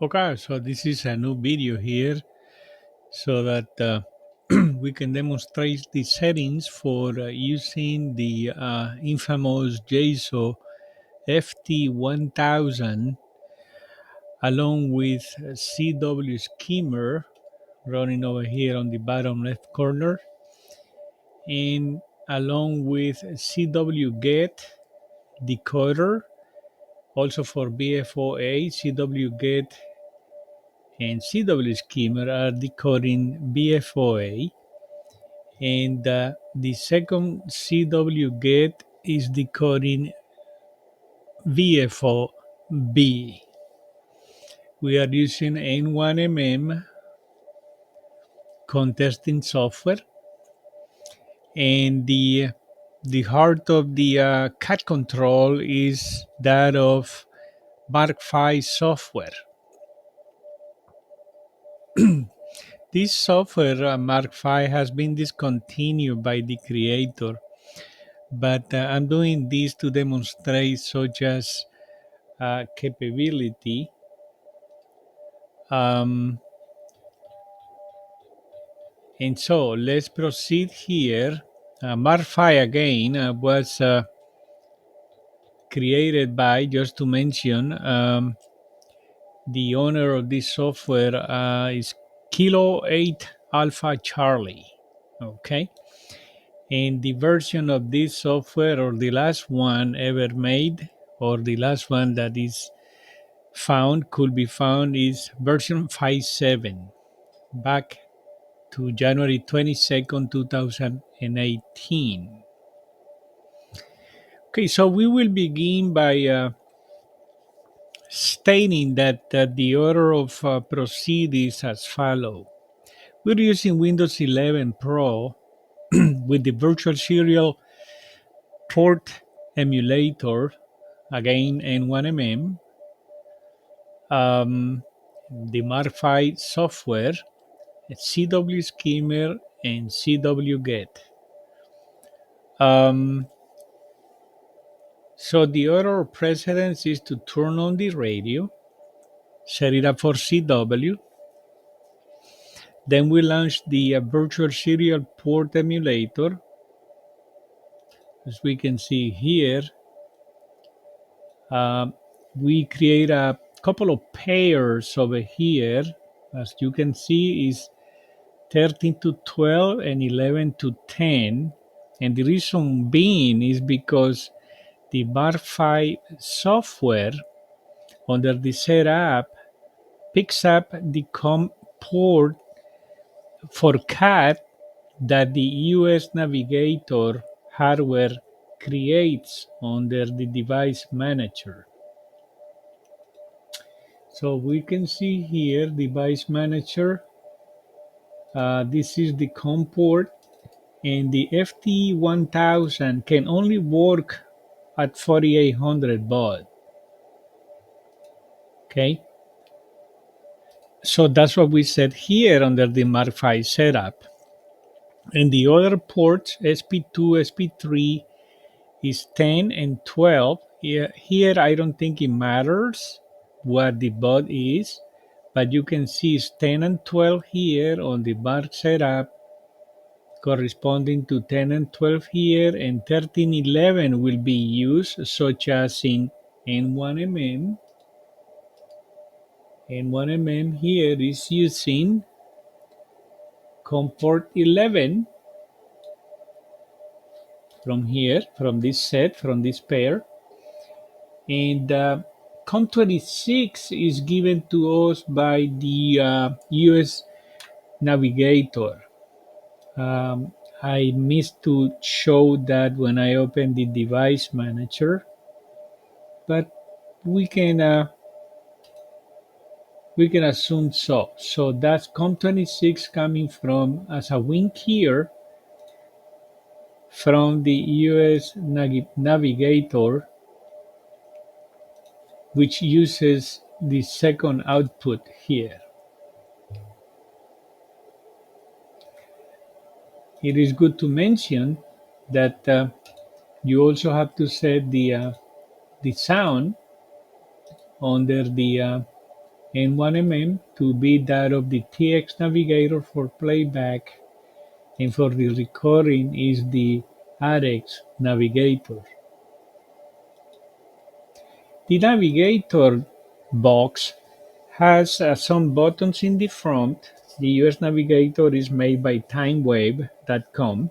Okay, so this is a new video here so that we can demonstrate the settings for using the infamous Yaesu FT1000 along with CWSKIMMER running over here on the bottom left corner, and along with CWGet decoder also for BFOA. CWGet and CWSKIMMER are decoding BFOA, and the second CWGet is decoding VFOB. We are using N1MM contesting software, and the heart of the cat control is that of MARKV software. This software, MARKV, has been discontinued by the creator, but I'm doing this to demonstrate such as capability. And so let's proceed here. MARKV again was created by, just to mention, the owner of this software is Kilo 8 Alpha Charlie. Okay. And the version of this software, or the last one ever made, or the last one that is could be found, is version 5.7, back to January 22nd, 2018. Okay, so we will begin by stating that the order of proceed is as follows. We're using Windows 11 Pro with the virtual serial port emulator, again N1MM, the MARKV software, CWSKIMMER, and CWGet. So the order of precedence is to turn on the radio, set it up for CW. Then we launch the virtual serial port emulator. As we can see here, we create a couple of pairs over here. As you can see, is 13 to 12 and 11 to 10. And the reason being is because the MARKV software under the setup picks up the COM port for CAT that the US Navigator hardware creates under the device manager. So we can see here device manager. This is the COM port, and the FT1000 can only work at 4800 baud. Okay, so that's what we said here under the MARKV setup. And the other ports, SP2, SP3, is 10 and 12. Here I don't think it matters what the baud is, but you can see it's 10 and 12 here on the MARK setup, corresponding to 10 and 12 here, and 13, 11 will be used, such as in N1MM. N1MM here is using COM port 11 from here, from this set, from this pair. And COM26 is given to us by the US Navigator. I missed to show that when I opened the device manager, but we can assume so. So that's COM26 coming from as a wing here from the US Navigator, which uses the second output here. It is good to mention that you also have to set the sound under the N1MM to be that of the TX Navigator for playback, and for the recording is the RX Navigator. The Navigator box has some buttons in the front. The US Navigator is made by timewave.com.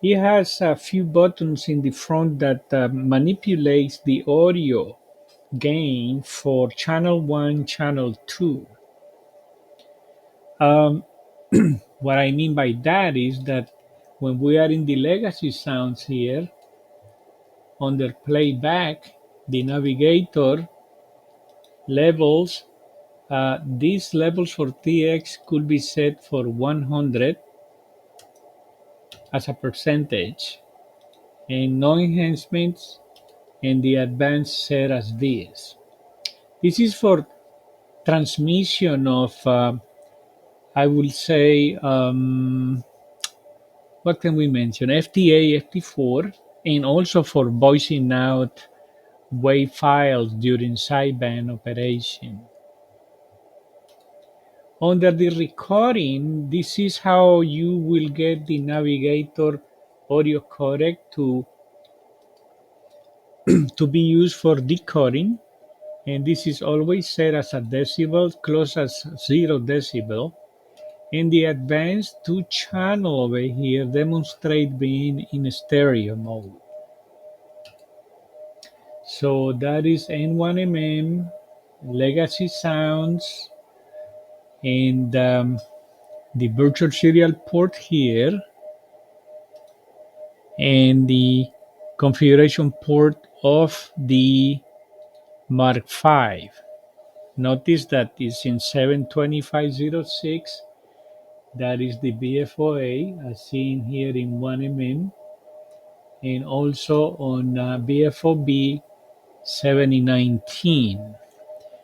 It has a few buttons in the front that manipulates the audio gain for channel 1, channel 2. Um, what I mean by that is that when we are in the legacy sounds here, under playback, the navigator levels, these levels for TX could be set for 100 as a percentage, and no enhancements, and the advanced set as this. This is for transmission of, I will say, what can we mention? FTA, FT4, and also for voicing out WAV files during sideband operation. Under the recording, this is how you will get the Navigator audio codec to be used for decoding. And this is always set as a decibel, close as 0 decibel. And the advanced 2-channel over here demonstrate being in stereo mode. So that is N1MM, legacy sounds, and the virtual serial port here, and the configuration port of the MARKV. Notice that it's in 72506. That is the BFOA, as seen here in 1mm, and also on BFOB 7019.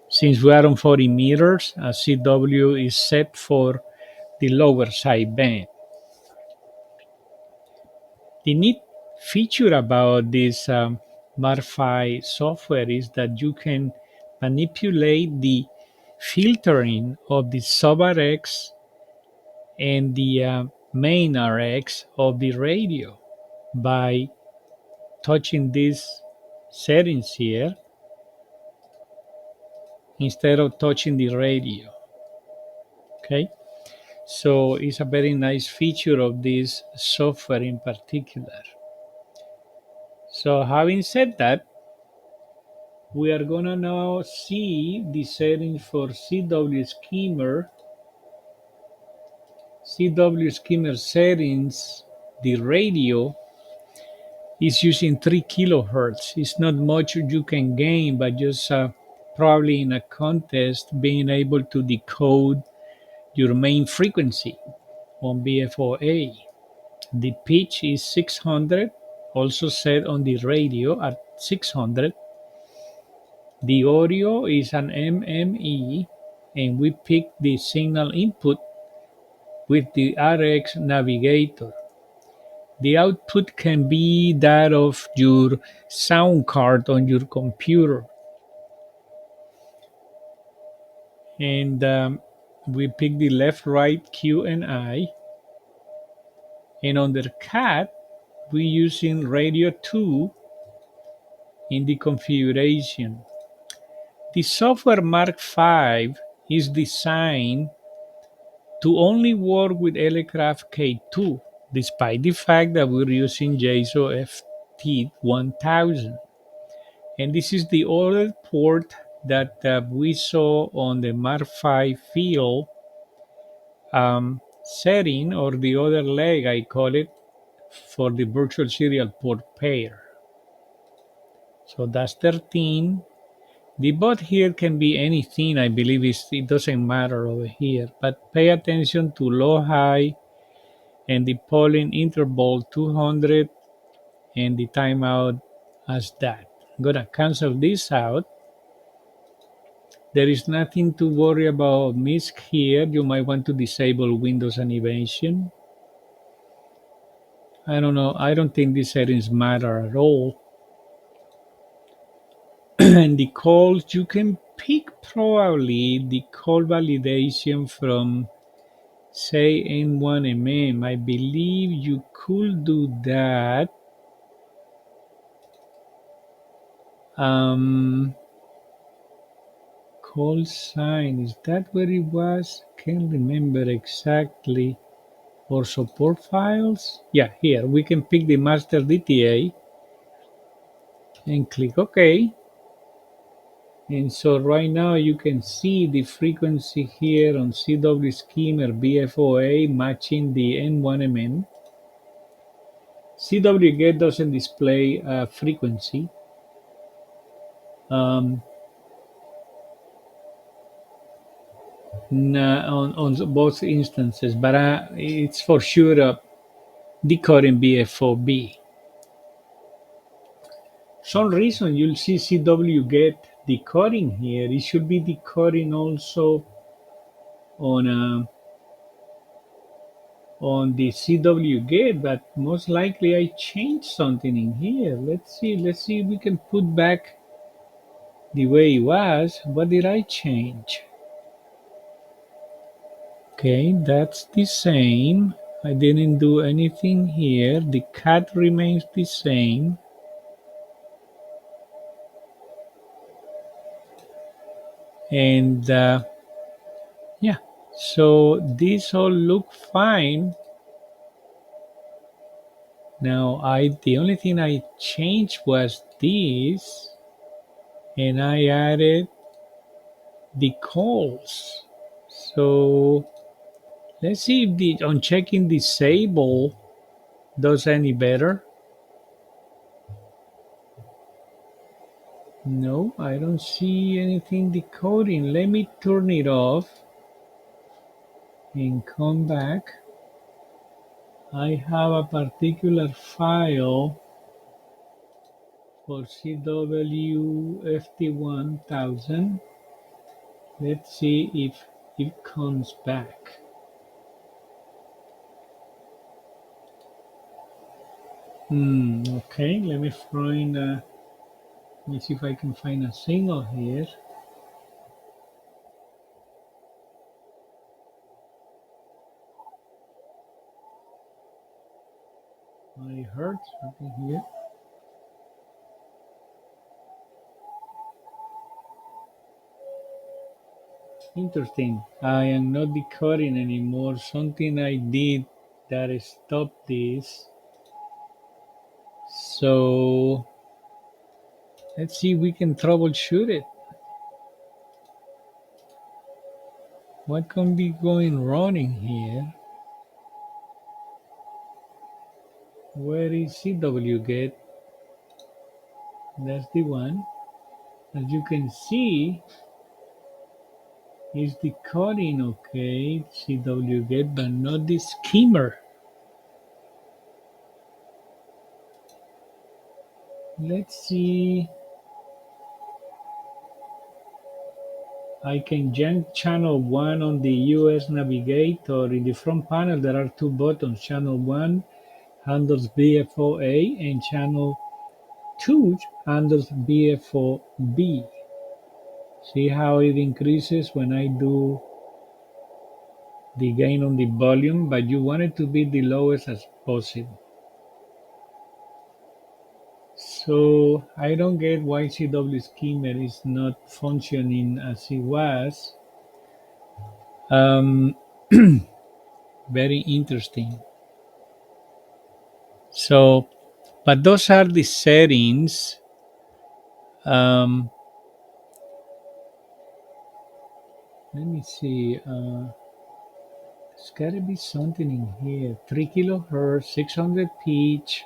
Since we are on 40 meters, CW is set for the lower side band. The neat feature about this MARKV software is that you can manipulate the filtering of the sub RX and the main RX of the radio by touching these settings here instead of touching the radio. Okay, so it's a very nice feature of this software in particular. So having said that, we are gonna now see the settings for CWSKIMMER. CWSKIMMER settings, the radio is using 3 kilohertz. It's not much you can gain, but just probably in a contest being able to decode your main frequency on BFOA. The pitch is 600, also set on the radio at 600. The audio is an MME, and we pick the signal input with the RX Navigator. The output can be that of your sound card on your computer. And we pick the left, right, Q, and I. And under CAT, we're using radio 2 in the configuration. The software MARKV is designed to only work with Elecraft K2, despite the fact that we're using Yaesu FT1000. And this is the other port that we saw on the MARKV field setting, or the other leg, I call it, for the virtual serial port pair. So that's 13. The bot here can be anything. I believe it doesn't matter over here, but pay attention to low, high, and the polling interval 200, and the timeout as that. I'm gonna cancel this out. There is nothing to worry about MISC here. You might want to disable Windows animation. I don't know. I don't think these settings matter at all. And the calls, you can pick probably the call validation from, say, N1MM. I believe you could do that. Call sign, is that where it was? Can't remember exactly. Or support files. Yeah, here we can pick the master DTA and click OK. And so right now you can see the frequency here on CWSKIMMER BFOA matching the N1MM. CWGet doesn't display a frequency. Um, on both instances, but it's for sure decoding BFOB. Some reason you'll see CWGet decoding here. It should be decoding also on the CWGet, but most likely I changed something in here. Let's see if we can put back the way it was. What did I change? Okay, that's the same. I didn't do anything here. The cat remains the same. And yeah, so these all look fine. Now the only thing I changed was this, and I added the calls. So let's see if the unchecking disable does any better. No, I don't see anything decoding. Let me turn it off and come back. I have a particular file for CW FT1000. Let's see if it comes back. Okay, let me find. Let me see if I can find a signal here. I heard something here. Interesting. I am not decoding anymore. Something I did that stopped this. So let's see if we can troubleshoot it. What can be going wrong in here? Where is CWGet? That's the one. As you can see, it's decoding okay, CWGet, but not the skimmer. Let's see. I can jump channel 1 on the US Navigator. In the front panel, there are two buttons. Channel 1 handles BFOA and channel 2 handles BFOB. See how it increases when I do the gain on the volume, but you want it to be the lowest as possible. So I don't get why CWSKIMMER is not functioning as it was. Very interesting. So, but those are the settings. Let me see. There's got to be something in here. 3 kilohertz, 600 pitch,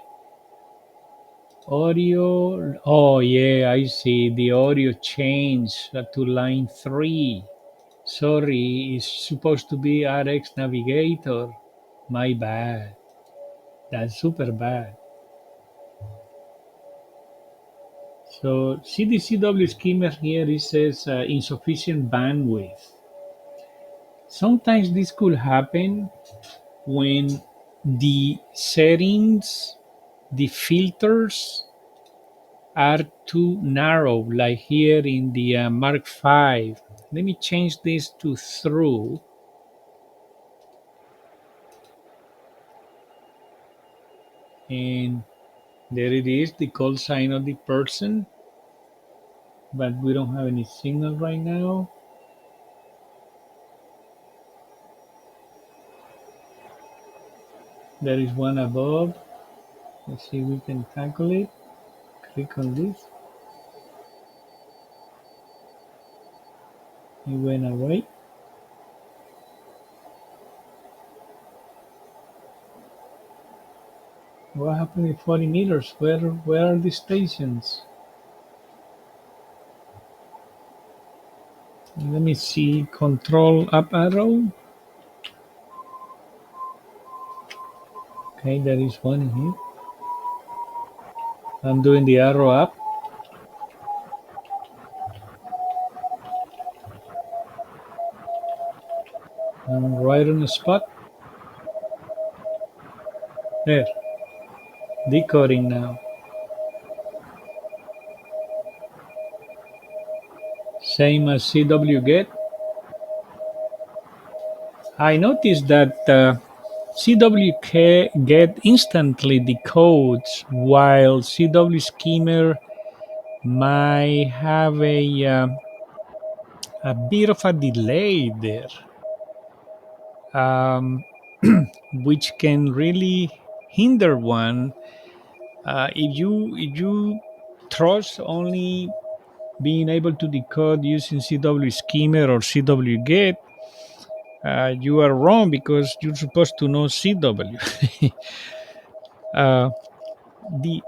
audio. Oh, yeah, I see. The audio changed to line 3. Sorry, it's supposed to be RX Navigator. My bad. That's super bad. So CDCW skimmer here it says insufficient bandwidth. Sometimes this could happen when the settings, the filters are too narrow, like here in the Mark V. Let me change this to through. And there it is, the call sign of the person, but we don't have any signal right now. There is one above. Let's see if we can tackle it. Click on this. It went away. What happened with 40 meters? Where are the stations? Let me see. Control up arrow. Okay, there is one here. I'm doing the arrow up. I'm right on the spot. There. Decoding now. Same as CWGet. I noticed that CWGet instantly decodes while CWSKIMMER might have a bit of a delay there, which can really hinder one if you trust only being able to decode using CWSKIMMER or CWGet. You are wrong because you're supposed to know CW. uh, the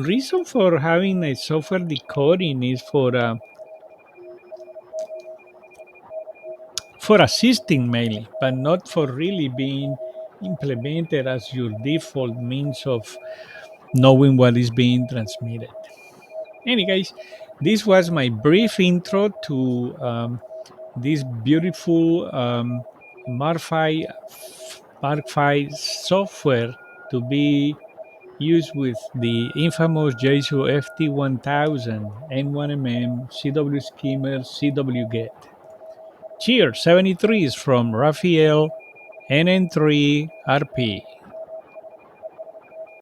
reason for having a software decoding is for assisting mainly, but not for really being implemented as your default means of knowing what is being transmitted. Guys, this was my brief intro to this beautiful MARKV software to be used with the infamous Yaesu FT1000, N1MM, CWSKIMMER, CWGet. Cheers, 73 is from Raphael, NN3RP.